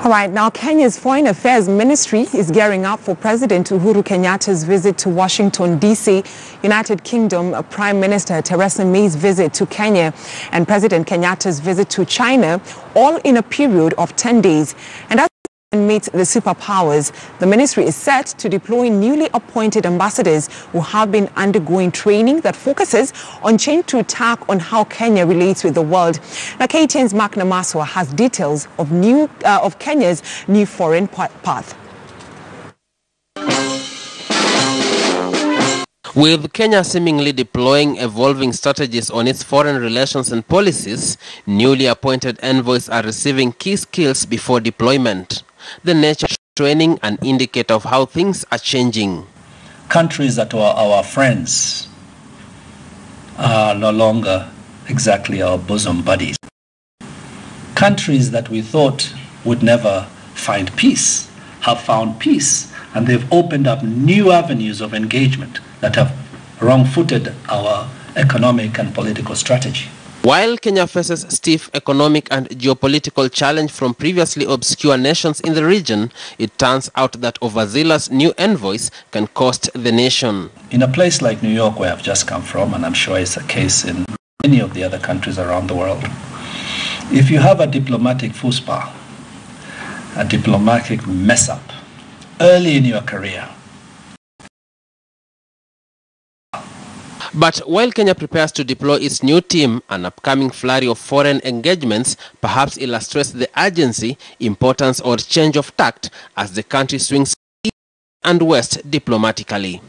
All right, now Kenya's Foreign Affairs Ministry is gearing up for President Uhuru Kenyatta's visit to Washington, D.C., United Kingdom, Prime Minister Theresa May's visit to Kenya, and President Kenyatta's visit to China, all in a period of 10 days. And as meet the superpowers, the ministry is set to deploy newly appointed ambassadors who have been undergoing training that focuses on change to tack on how Kenya relates with the world. Now, KTN's Mark Namaswa has details of Kenya's new foreign path. With Kenya seemingly deploying evolving strategies on its foreign relations and policies, newly appointed envoys are receiving key skills before deployment. The nature of training an indicator of how things are changing. Countries that were our friends are no longer exactly our bosom buddies. Countries that we thought would never find peace have found peace, and they've opened up new avenues of engagement that have wrong-footed our economic and political strategy. While Kenya faces stiff economic and geopolitical challenge from previously obscure nations in the region, it turns out that overzealous new envoys can cost the nation. In a place like New York, where I've just come from, and I'm sure it's the case in many of the other countries around the world, if you have a diplomatic fuspa, a diplomatic mess-up, early in your career. But while Kenya prepares to deploy its new team, an upcoming flurry of foreign engagements perhaps illustrates the urgency, importance or change of tact as the country swings east and west diplomatically.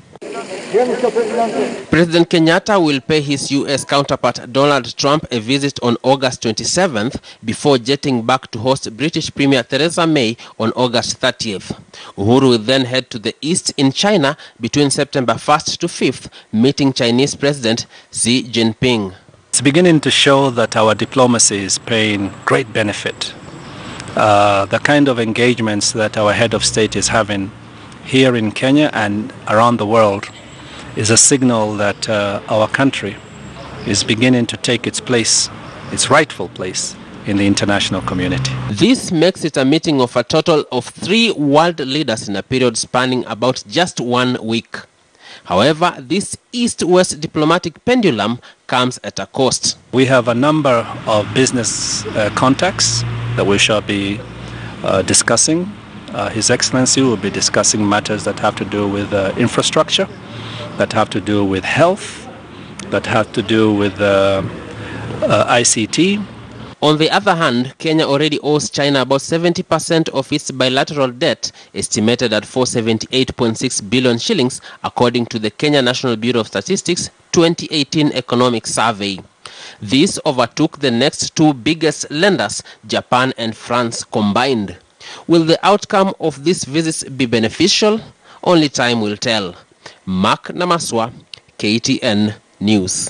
President Kenyatta will pay his U.S. counterpart Donald Trump a visit on August 27th before jetting back to host British Premier Theresa May on August 30th. Uhuru will then head to the east in China between September 1st to 5th, meeting Chinese President Xi Jinping. It's beginning to show that our diplomacy is paying great benefit. The kind of engagements that our head of state is having here in Kenya and around the world is a signal that our country is beginning to take its place, its rightful place in the international community. This makes it a meeting of a total of 3 world leaders in a period spanning about just 1 week. However, this east-west diplomatic pendulum comes at a cost. We have a number of business contacts that we shall be discussing. His Excellency will be discussing matters that have to do with infrastructure, that have to do with health, that have to do with ICT. On the other hand, Kenya already owes China about 70% of its bilateral debt, estimated at 478.6 billion shillings, according to the Kenya National Bureau of Statistics 2018 Economic Survey. This overtook the next 2 biggest lenders, Japan and France combined. Will the outcome of these visits be beneficial? Only time will tell. Mark Namaswa, KTN News.